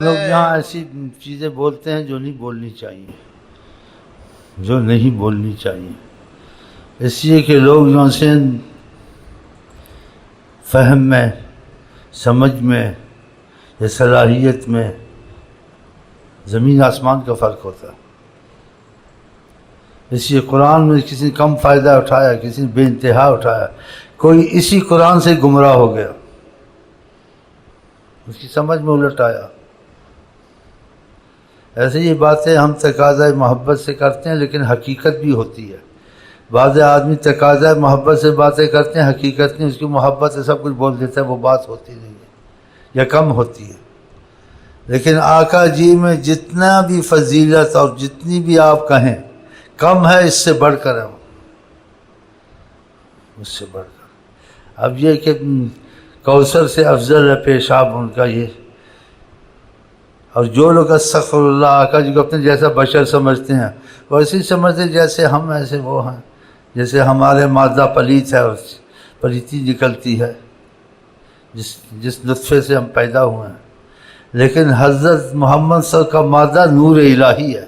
لوگ یہاں ایسی چیزیں بولتے ہیں جو نہیں بولنی چاہیے، جو نہیں بولنی چاہیے، اس لیے کہ لوگ جو سے فہم میں، سمجھ میں یا صلاحیت میں زمین آسمان کا فرق ہوتا ہے۔ اس لیے قرآن میں کسی نے کم فائدہ اٹھایا، کسی نے بے انتہا اٹھایا، کوئی اسی قرآن سے گمراہ ہو گیا، اس کی سمجھ میں الٹ آیا۔ ایسے یہ باتیں ہم تقاضۂ محبت سے کرتے ہیں، لیکن حقیقت بھی ہوتی ہے۔ بعض آدمی تقاضۂ محبت سے باتیں کرتے ہیں، حقیقت نہیں، اس کی محبت سے سب کچھ بول دیتا ہے، وہ بات ہوتی نہیں ہے یا کم ہوتی ہے۔ لیکن آقا جی میں جتنا بھی فضیلت اور جتنی بھی آپ کہیں کم ہے، اس سے بڑھ کر ہے، اس سے بڑھ کر۔ اب یہ کہ کوثر سے افضل ہے پیشاب ان کا، یہ اور جو لوگ استغفر اللہ آقا جی کو اپنے جیسا بشر سمجھتے ہیں، وہ ایسے سمجھتے ہیں جیسے ہم ایسے وہ ہیں، جیسے ہمارے مادہ پلیت ہے، پلیتی نکلتی ہے جس نطفے سے ہم پیدا ہوئے ہیں۔ لیکن حضرت محمد صلی اللہ علیہ وسلم کا مادہ نور الہی ہے۔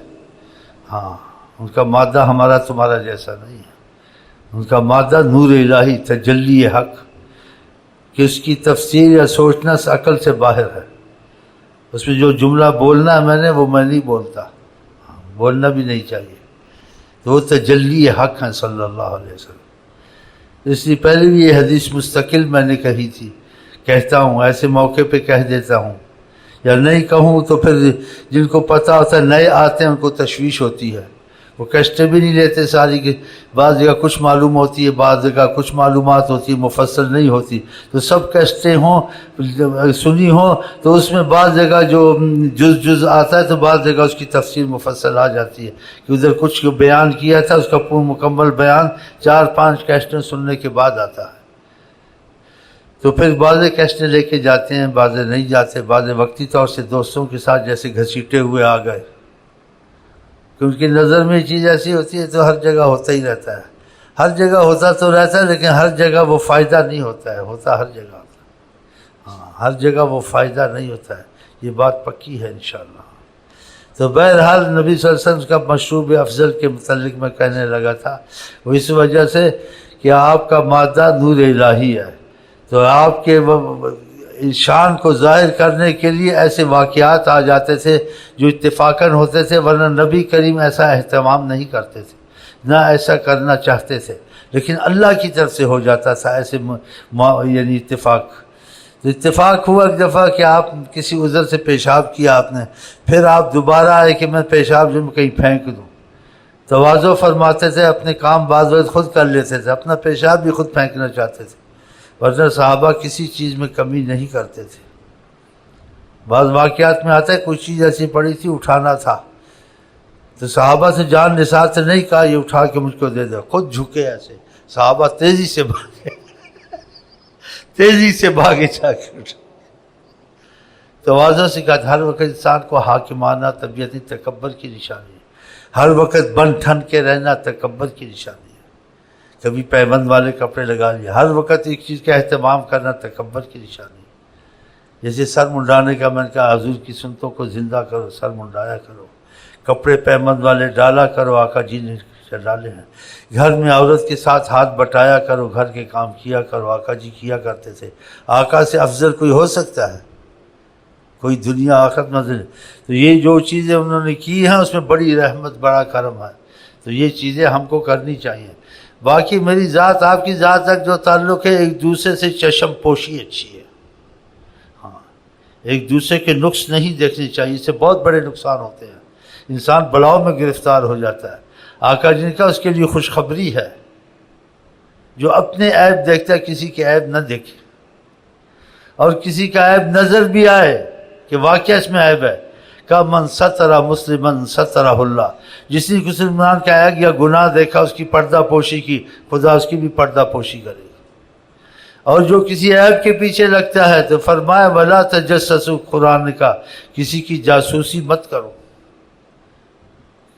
ہاں، ان کا مادہ ہمارا تمہارا جیسا نہیں ہے، ان کا مادہ نور الہی، تجلی حق، کہ اس کی تفسیر یا سوچنا عقل سے باہر ہے۔ اس میں جو جملہ بولنا ہے میں نے، وہ میں نہیں بولتا، بولنا بھی نہیں چاہیے، تو وہ تجلی حق ہیں صلی اللہ علیہ وسلم۔ اس لیے پہلے بھی یہ حدیث مستقل میں نے کہی تھی، کہتا ہوں، ایسے موقع پہ کہہ دیتا ہوں، یا نہیں کہوں تو پھر جن کو پتہ ہوتا ہے، نئے آتے ہیں، ان کو تشویش ہوتی ہے، وہ کیسٹیں بھی نہیں لیتے ساری کی، بعض جگہ کچھ معلوم ہوتی ہے، بعض جگہ کچھ معلومات ہوتی ہے، مفصل نہیں ہوتی، تو سب کیسٹیں ہوں سنی ہوں تو اس میں بعض جگہ جو جز آتا ہے، تو بعض جگہ اس کی تفسیر مفصل آ جاتی ہے، کہ ادھر کچھ بیان کیا تھا، اس کا پورا مکمل بیان 4-5 کیسٹیں سننے کے بعد آتا ہے۔ تو پھر بعضے کیسٹیں لے کے جاتے ہیں، بعضے نہیں جاتے، بعضے وقتی طور سے دوستوں کے ساتھ جیسے گھسیٹے ہوئے آ گئے، کیونکہ نظر میں چیز ایسی ہوتی ہے تو ہر جگہ ہوتا ہی رہتا ہے، ہر جگہ ہوتا تو رہتا ہے، لیکن ہر جگہ وہ فائدہ نہیں ہوتا ہے، ہوتا ہر جگہ ہوتا ہے، ہاں، ہر جگہ وہ فائدہ نہیں ہوتا ہے، یہ بات پکی ہے انشاءاللہ۔ تو بہرحال نبی صلی اللہ علیہ وسلم کا مشروب افضل کے متعلق میں کہنے لگا تھا، وہ اس وجہ سے کہ آپ کا مادہ نور الہی ہے، تو آپ کے شان کو ظاہر کرنے کے لیے ایسے واقعات آ جاتے تھے جو اتفاقاً ہوتے تھے، ورنہ نبی کریم ایسا اہتمام نہیں کرتے تھے، نہ ایسا کرنا چاہتے تھے، لیکن اللہ کی طرف سے ہو جاتا تھا ایسے یعنی اتفاق۔ تو اتفاق ہوا ایک دفعہ کہ آپ کسی عذر سے پیشاب کیا آپ نے، پھر آپ دوبارہ آئے کہ میں پیشاب جو کہیں پھینک دوں، تواضع فرماتے تھے، اپنے کام بعض وقت خود کر لیتے تھے، اپنا پیشاب بھی خود پھینکنا چاہتے تھے، ورنہ صحابہ کسی چیز میں کمی نہیں کرتے تھے۔ بعض واقعات میں آتا ہے کوئی چیز ایسی پڑی تھی، اٹھانا تھا، تو صحابہ سے جان نثار سے نہیں کہا یہ اٹھا کے مجھ کو دے دو، خود جھکے ایسے، صحابہ تیزی سے بھاگے تیزی سے بھاگے جا کے اٹھا۔ تواضع سے کہا، ہر وقت انسان کو حاکمانہ طبیعتی تکبر کی نشانی ہے، ہر وقت بن ٹھن کے رہنا تکبر کی نشانی ہے، کبھی پیبند والے کپڑے لگا لیے، ہر وقت ایک چیز کا اہتمام کرنا تکبر کی نشانی ہے۔ جیسے سر منڈانے کا میں نے کہا، حضور کی سنتوں کو زندہ کرو، سر منڈایا کرو، کپڑے پیبند والے ڈالا کرو، آقا جی نے ڈالے ہیں، گھر میں عورت کے ساتھ ہاتھ بٹایا کرو، گھر کے کام کیا کرو، آقا جی کیا کرتے تھے۔ آقا سے افضل کوئی ہو سکتا ہے؟ کوئی دنیا آخرت نظر؟ تو یہ جو چیزیں انہوں نے کی ہیں اس میں بڑی رحمت، بڑا کرم ہے، تو یہ چیزیں ہم کو کرنی چاہیے۔ باقی میری ذات آپ کی ذات تک جو تعلق ہے، ایک دوسرے سے چشم پوشی اچھی ہے، ہاں، ایک دوسرے کے نقص نہیں دیکھنے چاہیے، اس سے بہت بڑے نقصان ہوتے ہیں، انسان بلاؤ میں گرفتار ہو جاتا ہے۔ آقا جی نے کہا اس کے لیے خوشخبری ہے، جو اپنے عیب دیکھتا ہے کسی کے عیب نہ دیکھے، اور کسی کا عیب نظر بھی آئے کہ واقعہ اس میں عیب ہے، کہ من ستر مسلمن سترہ اللہ، جس نے کسی مسلمان کا عیب یا گناہ دیکھا، اس کی پردہ پوشی کی، خدا اس کی بھی پردہ پوشی کرے گا۔ اور جو کسی عیب کے پیچھے لگتا ہے تو فرمایا ولا تجسسوا، قرآن نے کہا کسی کی جاسوسی مت کرو،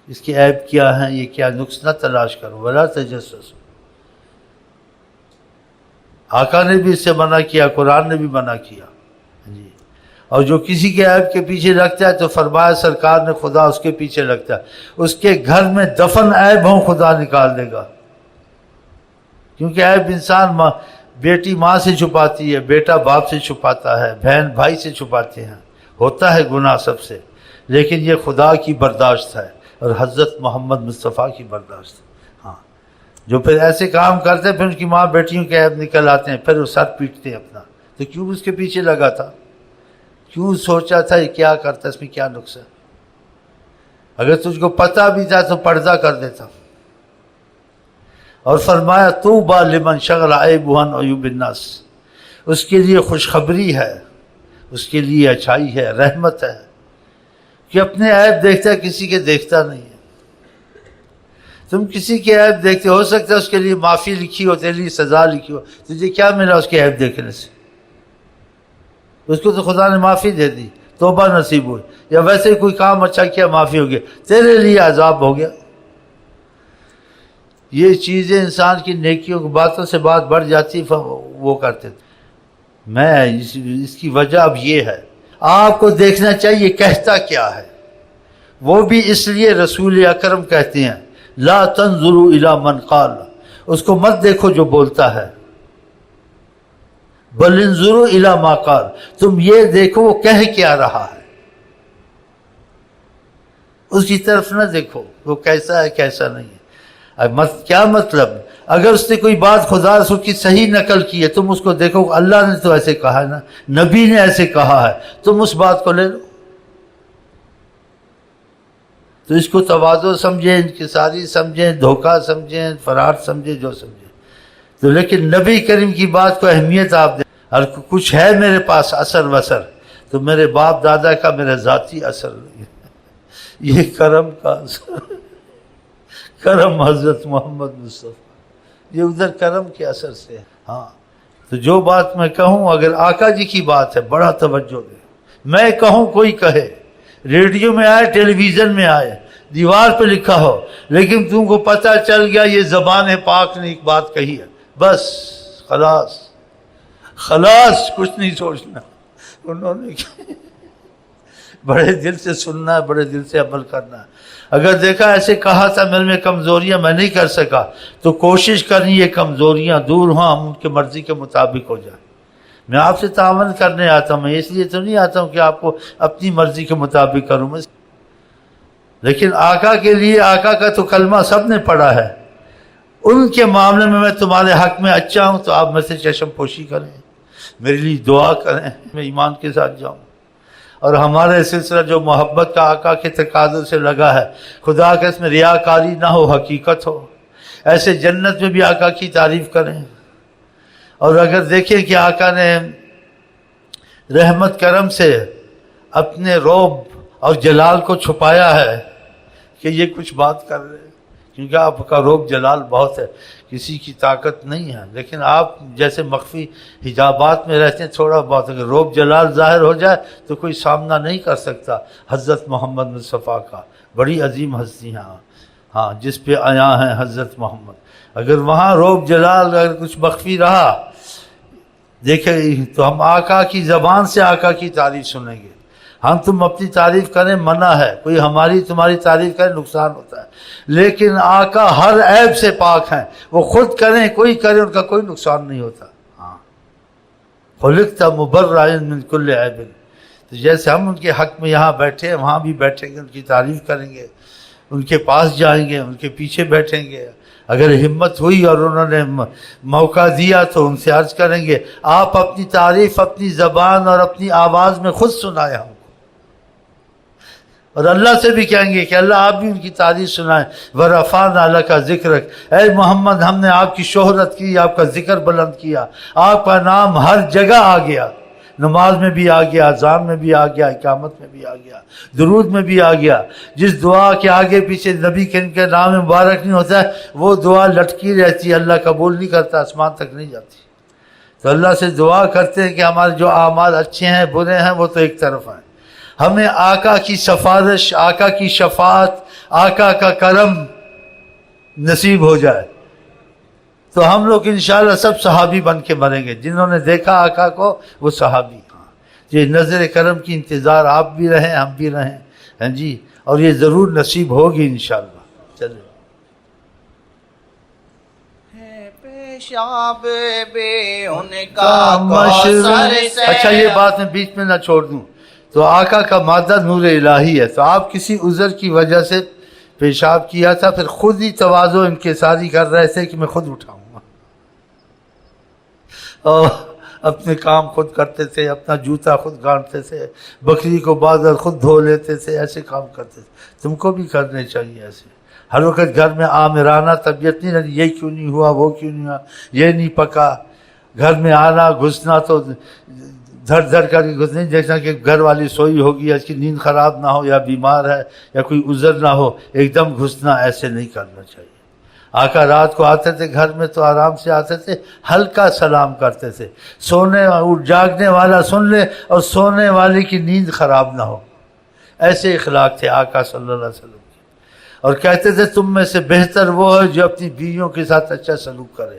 اس کے عیب کیا ہیں، یہ کیا نقص نہ تلاش کرو، ولا تجسسوا۔ آقا نے بھی اس سے منع کیا، قرآن نے بھی منع کیا، جی۔ اور جو کسی کے عیب کے پیچھے لگتا ہے تو فرمایا سرکار نے خدا اس کے پیچھے لگتا ہے، اس کے گھر میں دفن عیب ہوں خدا نکال دے گا، کیونکہ عیب انسان بیٹی ماں سے چھپاتی ہے، بیٹا باپ سے چھپاتا ہے، بہن بھائی سے چھپاتے ہیں، ہوتا ہے گناہ سب سے، لیکن یہ خدا کی برداشت ہے اور حضرت محمد مصطفیٰ کی برداشت ہے۔ ہاں، جو پھر ایسے کام کرتے ہیں پھر ان کی ماں بیٹیوں کے عیب نکل آتے ہیں، پھر وہ سر پیٹتے ہیں اپنا، تو کیوں اس کے پیچھے لگا تھا؟ کیوں سوچا تھا یہ کیا کرتا، اس میں کیا نقص ہے؟ اگر تجھ کو پتہ بھی تھا تو پردہ کر دیتا۔ اور فرمایا طوبیٰ لمن شغل عیبہ عن عیوب الناس، اس کے لیے خوشخبری ہے، اس کے لیے اچھائی ہے، رحمت ہے کہ اپنے عیب دیکھتا ہے، کسی کے دیکھتا نہیں ہے۔ تم کسی کے عیب دیکھتے، ہو سکتا ہے اس کے لیے معافی لکھی ہو، تیرے لیے سزا لکھی ہو، تجھے کیا ملا اس کے عیب دیکھنے سے؟ اس کو تو خدا نے معافی دے دی، توبہ نصیب ہوئی، یا ویسے ہی کوئی کام اچھا کیا معافی ہو گیا، تیرے لیے عذاب ہو گیا۔ یہ چیزیں انسان کی نیکیوں کی باتوں سے بات بڑھ جاتی، وہ کرتے تھے۔ اس کی وجہ اب یہ ہے، آپ کو دیکھنا چاہیے کہتا کیا ہے، وہ بھی اس لیے رسول اکرم کہتے ہیں لا تنظروا الی من قال، اس کو مت دیکھو جو بولتا ہے، بل انظروا الی ما قال، تم یہ دیکھو وہ کہہ کیا رہا ہے، اس کی طرف نہ دیکھو وہ کیسا ہے کیسا نہیں ہے۔ کیا مطلب؟ اگر اس نے کوئی بات خدا رسول کی صحیح نقل کی ہے، تم اس کو دیکھو اللہ نے تو ایسے کہا ہے نا، نبی نے ایسے کہا ہے، تم اس بات کو لے لو۔ تو اس کو تواضع سمجھیں، انکساری سمجھیں، دھوکہ سمجھیں، فرار سمجھیں، جو سمجھیں، تو لیکن نبی کریم کی بات کو اہمیت آپ دیں۔ اور کچھ ہے میرے پاس اثر وثر تو میرے باپ دادا کا میرا ذاتی اثر نہیں ہے، یہ کرم کا اثر، کرم حضرت محمد مصطفیٰ، یہ ادھر کرم کے اثر سے ہے۔ ہاں، تو جو بات میں کہوں، اگر آقا جی کی بات ہے بڑا توجہ دے، میں کہوں کوئی کہے، ریڈیو میں آئے، ٹیلی ویژن میں آئے، دیوار پہ لکھا ہو، لیکن تم کو پتہ چل گیا یہ زبان پاک نے ایک بات کہی ہے، بس خلاص خلاص، کچھ نہیں سوچنا۔ انہوں نے بڑے دل سے سننا ہے، بڑے دل سے عمل کرنا ہے۔ اگر دیکھا ایسے کہا تھا میرے میں کمزوریاں میں نہیں کر سکا، تو کوشش کرنی یہ کمزوریاں دور ہوں، ہم ان کے مرضی کے مطابق ہو جائیں۔ میں آپ سے تعاون کرنے آتا ہوں، میں اس لیے تو نہیں آتا ہوں کہ آپ کو اپنی مرضی کے مطابق کروں میں، لیکن آقا کے لیے، آقا کا تو کلمہ سب نے پڑھا ہے، ان کے معاملے میں میں تمہارے حق میں اچھا ہوں تو آپ میں سے چشم پوشی کریں، میرے لیے دعا کریں، میں ایمان کے ساتھ جاؤں۔ اور ہمارے سلسلہ جو محبت کا آقا کے تقاضوں سے لگا ہے، خدا کہ اس میں ریاکاری نہ ہو، حقیقت ہو، ایسے جنت میں بھی آقا کی تعریف کریں۔ اور اگر دیکھیں کہ آقا نے رحمت کرم سے اپنے روب اور جلال کو چھپایا ہے کہ یہ کچھ بات کر رہے ہیں، کیونکہ آپ کا روب جلال بہت ہے، کسی کی طاقت نہیں ہے، لیکن آپ جیسے مخفی حجابات میں رہتے ہیں، تھوڑا بہت اگر روب جلال ظاہر ہو جائے تو کوئی سامنا نہیں کر سکتا حضرت محمد مصطفیٰ کا، بڑی عظیم ہستی ہیں، ہاں، جس پہ آیا ہیں حضرت محمد۔ اگر وہاں روب جلال اگر کچھ مخفی رہا دیکھیں تو ہم آقا کی زبان سے آقا کی تعریف سنیں گے۔ ہم تم اپنی تعریف کریں منع ہے، کوئی ہماری تمہاری تعریف کرے نقصان ہوتا ہے، لیکن آقا ہر عیب سے پاک ہیں، وہ خود کریں کوئی کرے ان کا کوئی نقصان نہیں ہوتا۔ ہاں، خلقت مبرأ من کل عیب، تو جیسے ہم ان کے حق میں یہاں بیٹھے ہیں وہاں بھی بیٹھیں گے، ان کی تعریف کریں گے، ان کے پاس جائیں گے، ان کے پیچھے بیٹھیں گے، اگر ہمت ہوئی اور انہوں نے موقع دیا تو ان سے عرض کریں گے آپ اپنی تعریف اپنی زبان اور اپنی آواز میں خود سنائیں ہم کو، اور اللہ سے بھی کہیں گے کہ اللہ آپ بھی ان کی تعریف سنائیں۔ وَرَفَعْنَا لَكَ ذِكْرَكَ، اے محمد ہم نے آپ کی شہرت کی، آپ کا ذکر بلند کیا، آپ کا نام ہر جگہ آ گیا، نماز میں بھی آ گیا، اذان میں بھی آ گیا، اقامت میں بھی آ گیا، درود میں بھی آ گیا۔ جس دعا کے آگے پیچھے نبی کے نام مبارک نہیں ہوتا ہے وہ دعا لٹکی رہتی ہے، اللہ قبول نہیں کرتا، آسمان تک نہیں جاتی۔ تو اللہ سے دعا کرتے ہیں کہ ہمارے جو اعمال اچھے ہیں برے ہیں وہ تو ایک طرف ہیں، ہمیں آقا کی سفارش، آقا کی شفاعت، آقا کا کرم نصیب ہو جائے تو ہم لوگ انشاءاللہ سب صحابی بن کے مریں گے، جنہوں نے دیکھا آقا کو وہ صحابی۔ ہاں، یہ نظر کرم کی انتظار آپ بھی رہیں ہم بھی رہیں، ہاں جی، اور یہ ضرور نصیب ہوگی انشاءاللہ۔ چلیں پیشاب بے ان کا کوثر سے۔ اچھا یہ بات میں بیچ میں نہ چھوڑ دوں، تو آقا کا مادہ نور الہی ہے، تو آپ کسی عذر کی وجہ سے پیشاب کیا تھا، پھر خود ہی تواضع انکساری کر رہے تھے کہ میں خود اٹھاؤں گا، اور اپنے کام خود کرتے تھے، اپنا جوتا خود گانٹتے تھے، بکری کو بازار خود دھو لیتے تھے، ایسے کام کرتے تھے۔ تم کو بھی کرنے چاہیے ایسے، ہر وقت گھر میں آمرانہ طبیعت نہیں رہتی، یہ کیوں نہیں ہوا، وہ کیوں نہیں ہوا، یہ نہیں پکا، گھر میں آنا گھسنا تو دھڑ دھڑ کر کے گھس نہیں دیکھنا کہ گھر والی سوئی ہوگی یا اس کی نیند خراب نہ ہو یا بیمار ہے یا کوئی عذر نہ ہو، ایک دم گھسنا، ایسے نہیں کرنا چاہیے۔ آقا رات کو آتے تھے گھر میں تو آرام سے آتے تھے، ہلکا سلام کرتے تھے، سونے جاگنے والا سن لے اور سونے والے کی نیند خراب نہ ہو، ایسے اخلاق تھے آقا صلی اللہ علیہ وسلم کے۔ اور کہتے تھے تم میں سے بہتر وہ ہے جو اپنی بیویوں کے ساتھ اچھا سلوک کرے،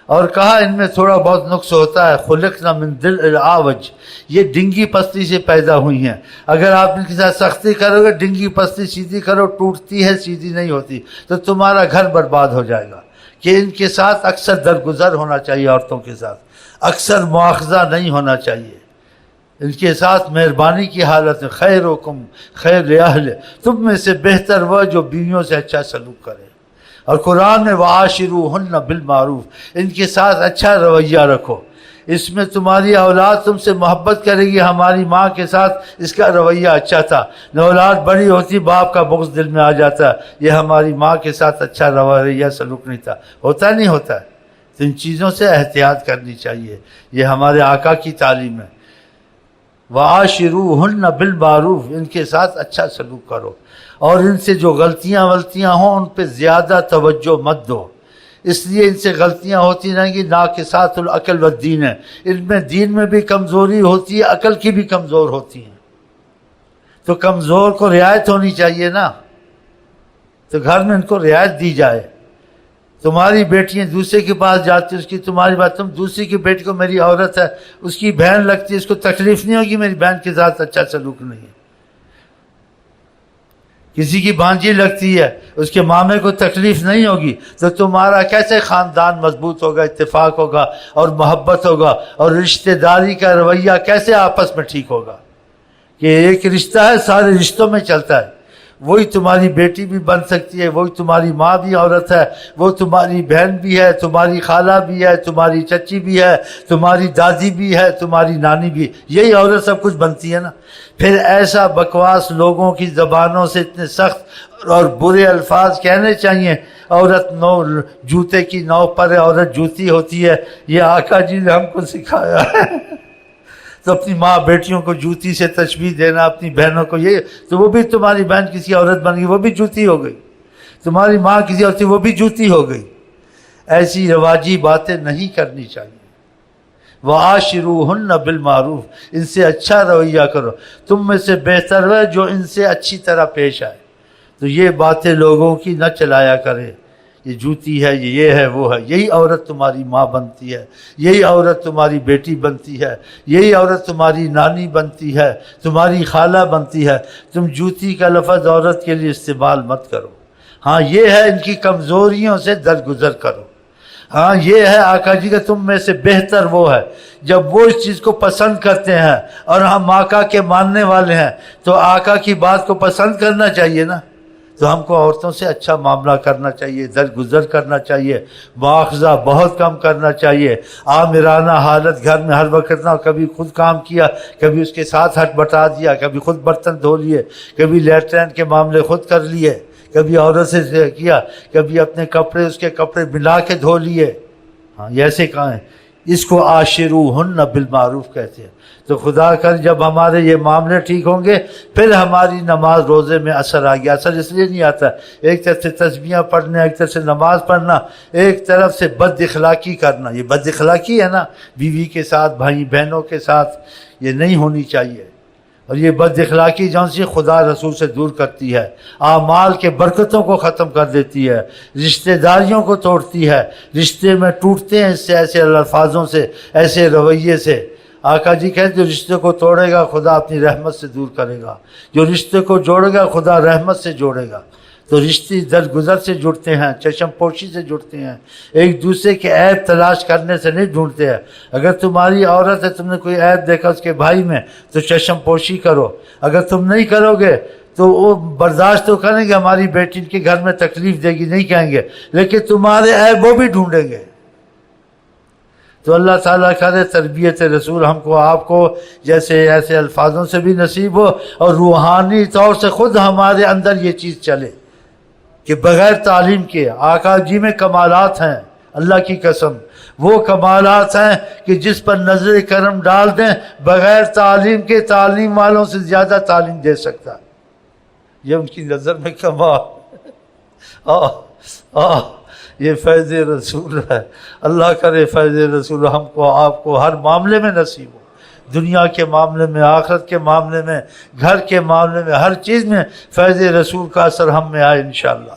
اور کہا ان میں تھوڑا بہت نقص ہوتا ہے، خلقنا من دل العوج، یہ ڈنگی پستی سے پیدا ہوئی ہیں، اگر آپ ان کے ساتھ سختی کرو گے، ڈنگی پستی سیدھی کرو، ٹوٹتی ہے سیدھی نہیں ہوتی، تو تمہارا گھر برباد ہو جائے گا۔ کہ ان کے ساتھ اکثر درگزر ہونا چاہیے، عورتوں کے ساتھ اکثر مواخذہ نہیں ہونا چاہیے، ان کے ساتھ مہربانی کی حالت میں، خیرکم خیر اہل، تم میں سے بہتر وہ جو بیویوں سے اچھا سلوک کرے۔ اور قرآن میں وعاشروہن بالمعروف، ان کے ساتھ اچھا رویہ رکھو، اس میں تمہاری اولاد تم سے محبت کرے گی، ہماری ماں کے ساتھ اس کا رویہ اچھا تھا، نہ اولاد بڑی ہوتی باپ کا بغض دل میں آ جاتا، یہ ہماری ماں کے ساتھ اچھا رویہ سلوک نہیں تھا، ہوتا نہیں ہوتا ہے، تو ان چیزوں سے احتیاط کرنی چاہیے، یہ ہمارے آقا کی تعلیم ہے۔ وعاشروہن بالمعروف، ان کے ساتھ اچھا سلوک کرو، اور ان سے جو غلطیاں ہوں ان پہ زیادہ توجہ مت دو، اس لیے ان سے غلطیاں ہوتی رہیں گی، ناقصات العقل والدین ہے، ان میں دین میں بھی کمزوری ہوتی ہے، عقل کی بھی کمزور ہوتی ہے، تو کمزور کو رعایت ہونی چاہیے نا، تو گھر میں ان کو رعایت دی جائے۔ تمہاری بیٹیاں دوسرے کے پاس جاتی اس کی تمہاری بات، تم دوسری کی بیٹی کو میری عورت ہے، اس کی بہن لگتی ہے، اس کو تکلیف نہیں ہوگی میری بہن کے ساتھ اچھا سلوک نہیں ہے، کسی کی بھانجی لگتی ہے اس کے مامے کو تکلیف نہیں ہوگی، تو تمہارا کیسے خاندان مضبوط ہوگا، اتفاق ہوگا اور محبت ہوگا، اور رشتہ داری کا رویہ کیسے آپس میں ٹھیک ہوگا، کہ ایک رشتہ ہے سارے رشتوں میں چلتا ہے، وہی تمہاری بیٹی بھی بن سکتی ہے، وہی تمہاری ماں بھی عورت ہے، وہ تمہاری بہن بھی ہے، تمہاری خالہ بھی ہے، تمہاری چچی بھی ہے، تمہاری دادی بھی ہے، تمہاری نانی بھی، یہی عورت سب کچھ بنتی ہے نا۔ پھر ایسا بکواس لوگوں کی زبانوں سے اتنے سخت اور برے الفاظ کہنے چاہیے، عورت نو جوتے کی نو پر ہے، عورت جوتی ہوتی ہے، یہ آقا جی نے ہم کو سکھایا ہے۔ تو اپنی ماں بیٹیوں کو جوتی سے تشبیہ دینا، اپنی بہنوں کو، یہ تو وہ بھی تمہاری بہن کسی عورت بن گئی، وہ بھی جوتی ہو گئی، تمہاری ماں کسی عورت وہ بھی جوتی ہو گئی، ایسی رواجی باتیں نہیں کرنی چاہیے۔ وعاشروہن بالمعروف، ان سے اچھا رویہ کرو، تم میں سے بہتر ہے جو ان سے اچھی طرح پیش آئے، تو یہ باتیں لوگوں کی نہ چلایا کرے، یہ جوتی ہے، یہ ہے، وہ ہے، یہی عورت تمہاری ماں بنتی ہے، یہی عورت تمہاری بیٹی بنتی ہے، یہی عورت تمہاری نانی بنتی ہے، تمہاری خالہ بنتی ہے، تم جوتی کا لفظ عورت کے لیے استعمال مت کرو۔ ہاں یہ ہے ان کی کمزوریوں سے درگزر کرو، ہاں یہ ہے آقا جی کا تم میں سے بہتر وہ ہے، جب وہ اس چیز کو پسند کرتے ہیں اور ہم آقا کے ماننے والے ہیں تو آقا کی بات کو پسند کرنا چاہیے نا، تو ہم کو عورتوں سے اچھا معاملہ کرنا چاہیے، درگزر کرنا چاہیے، مواخذہ بہت کم کرنا چاہیے، آمرانہ حالت گھر میں ہر وقت نہ، کبھی خود کام کیا، کبھی اس کے ساتھ ہٹ بٹا دیا، کبھی خود برتن دھو لیے، کبھی لیٹرین کے معاملے خود کر لیے، کبھی عورت سے کیا، کبھی اپنے کپڑے اس کے کپڑے ملا کے دھو لیے، ہاں یہ ایسے کہاں ہیں، اس کو عاشروہن بالمعروف کہتے ہیں۔ تو خدا کر جب ہمارے یہ معاملے ٹھیک ہوں گے پھر ہماری نماز روزے میں اثر آ گیا، اثر اس لیے نہیں آتا، ایک طرف سے تسبیحاں پڑھنا، ایک طرف سے نماز پڑھنا، ایک طرف سے بد اخلاقی کرنا، یہ بد اخلاقی ہے نا، بیوی کے ساتھ، بھائی بہنوں کے ساتھ، یہ نہیں ہونی چاہیے، اور یہ بد اخلاقی جون سی خدا رسول سے دور کرتی ہے، اعمال کے برکتوں کو ختم کر دیتی ہے، رشتہ داریوں کو توڑتی ہے، رشتے میں ٹوٹتے ہیں اس سے، ایسے الفاظوں سے، ایسے رویے سے۔ آقا جی کہتے جو رشتے کو توڑے گا خدا اپنی رحمت سے دور کرے گا، جو رشتے کو جوڑے گا خدا رحمت سے جوڑے گا۔ تو رشتے درگزر سے جڑتے ہیں، چشم پوشی سے جڑتے ہیں، ایک دوسرے کے عیب تلاش کرنے سے نہیں ڈھونڈتے ہیں۔ اگر تمہاری عورت ہے، تم نے کوئی عیب دیکھا اس کے بھائی میں تو چشم پوشی کرو، اگر تم نہیں کرو گے تو وہ برداشت تو کریں گے ہماری بیٹی کے گھر میں تکلیف دے گی، نہیں کہیں گے، لیکن تمہارے عیب وہ بھی ڈھونڈیں گے۔ تو اللہ تعالیٰ کرے تربیت رسول ہم کو آپ کو جیسے ایسے الفاظوں سے بھی نصیب ہو، اور روحانی طور سے خود ہمارے اندر یہ چیز چلے کہ بغیر تعلیم کے آقا جی میں کمالات ہیں، اللہ کی قسم وہ کمالات ہیں کہ جس پر نظر کرم ڈال دیں بغیر تعلیم کے تعلیم والوں سے زیادہ تعلیم دے سکتا ہے، یہ ان کی نظر میں کمال۔ یہ فیض رسول ہے۔ اللہ کرے فیض رسول ہم کو آپ کو ہر معاملے میں نصیب ہو، دنیا کے معاملے میں، آخرت کے معاملے میں، گھر کے معاملے میں، ہر چیز میں فیض رسول کا اثر ہم میں آئے انشاءاللہ۔